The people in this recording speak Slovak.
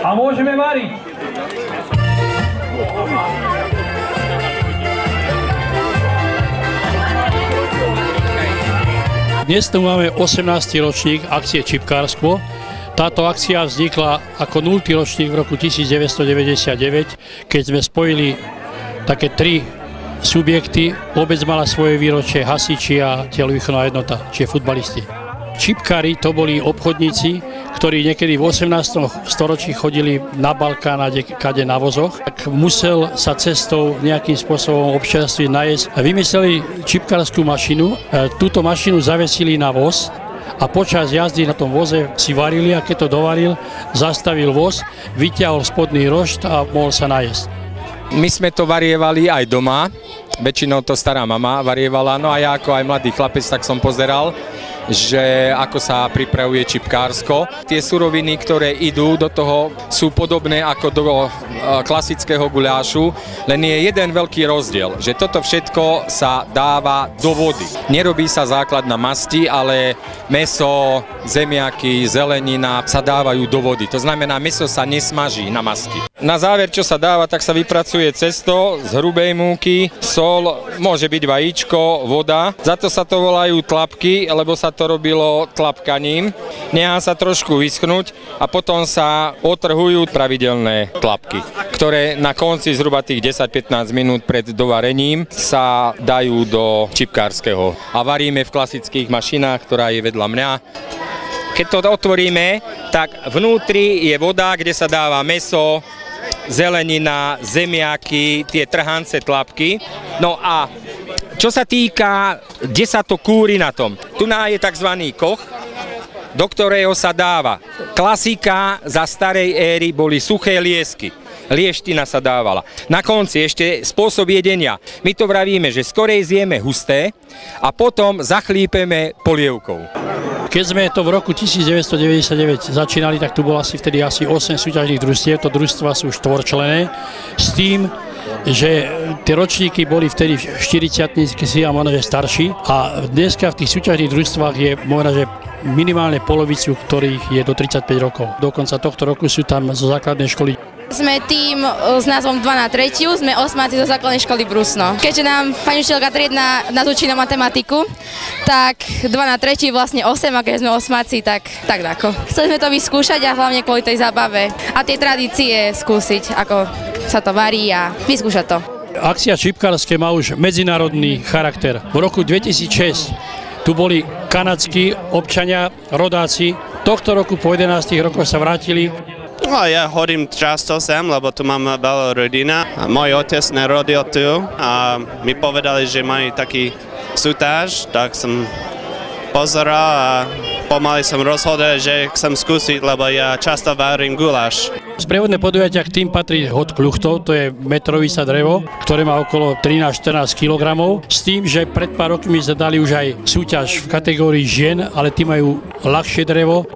a môžeme variť. Dnes tu máme 18. ročník akcie Čipkárstvo. Táto akcia vznikla ako 0. ročník v roku 1999, keď sme spojili také 3 subjekty. Obec mala svoje výročie, hasiči a telovýchovná jednota, čiže futbalisti. Čipkári to boli obchodníci, ktorí niekedy v 18. storočí chodili na Balkán a kade na vozoch. Tak musel sa cestou nejakým spôsobom občerstviť, najesť. Vymysleli čipkárskú mašinu. Túto mašinu zavesili na voz a počas jazdy na tom voze si varili a keď to dovaril, zastavil voz, vyťahol spodný rošt a mohol sa najesť. My sme to varievali aj doma. Väčšinou to stará mama varievala, no a ja ako aj mladý chlapec tak som pozeral, že ako sa pripravuje čipkársko. Tie suroviny, ktoré idú do toho, sú podobné ako do klasického guľášu, len je jeden veľký rozdiel, že toto všetko sa dáva do vody. Nerobí sa základ na masti, ale mäso, zemiaky, zelenina sa dávajú do vody. To znamená, mäso sa nesmaží na masti. Na záver, čo sa dáva, tak sa vypracuje cesto z hrubej múky, sol, môže byť vajíčko, voda. Za to sa to volajú tlapky, lebo sa to robilo tlapkaním. Nechá sa trošku vyschnúť a potom sa otrhujú pravidelné tlapky, ktoré na konci zhruba tých 10-15 minút pred dovarením sa dajú do čipkárskeho. A varíme v klasických mašinách, ktorá je vedľa mňa. Keď to otvoríme, tak vnútri je voda, kde sa dáva mäso, zelenina, zemiaky, tie trhance tlapky. No a čo sa týka, kde sa to kúri na tom, tu je tzv. Koch, do ktorého sa dáva. Klasika za starej éry boli suché liesky. Lieština sa dávala. Na konci ešte spôsob jedenia. My to vravíme, že skorej zjeme husté a potom zachlípeme polievkou. Keď sme to v roku 1999 začínali, tak tu bolo vtedy asi 8 súťažných družstiev. To družstva sú štvorčlenné s tým, že tie ročníky boli vtedy 40-tnícky a možno, že starší. A dneska v tých súťažných družstvách je možno, že minimálne polovicu, ktorých je do 35 rokov. Do konca tohto roku sú tam zo základnej školy. Sme tým s názvom 2 na 3, sme osmáci zo základnej školy Brusno. Keďže nám pani učiteľka triedna nás učí na matematiku, tak 2 na 3 vlastne 8, a keď sme osmáci, tak tako. Chceli sme to vyskúšať a hlavne kvôli tej zábave a tie tradície skúsiť, ako sa to varí a vyskúšať to. Akcia Čipkárske má už medzinárodný charakter. V roku 2006 tu boli kanadskí občania, rodáci. Tohto roku po 11 rokoch sa vrátili. No, ja chodím často sem, lebo tu mám veľa rodina. Môj otec narodil tu a mi povedali, že majú taký súťaž, tak som pozeral a pomaly som rozhodol, že chcem skúsiť, lebo ja často varím guláš. Sprievodné podujatia k tým patrí hod pluchtov, to je metrovisa drevo, ktoré má okolo 13-14 kg. S tým, že pred pár rokmi sme dali už aj súťaž v kategórii žien, ale tí majú ľahšie drevo.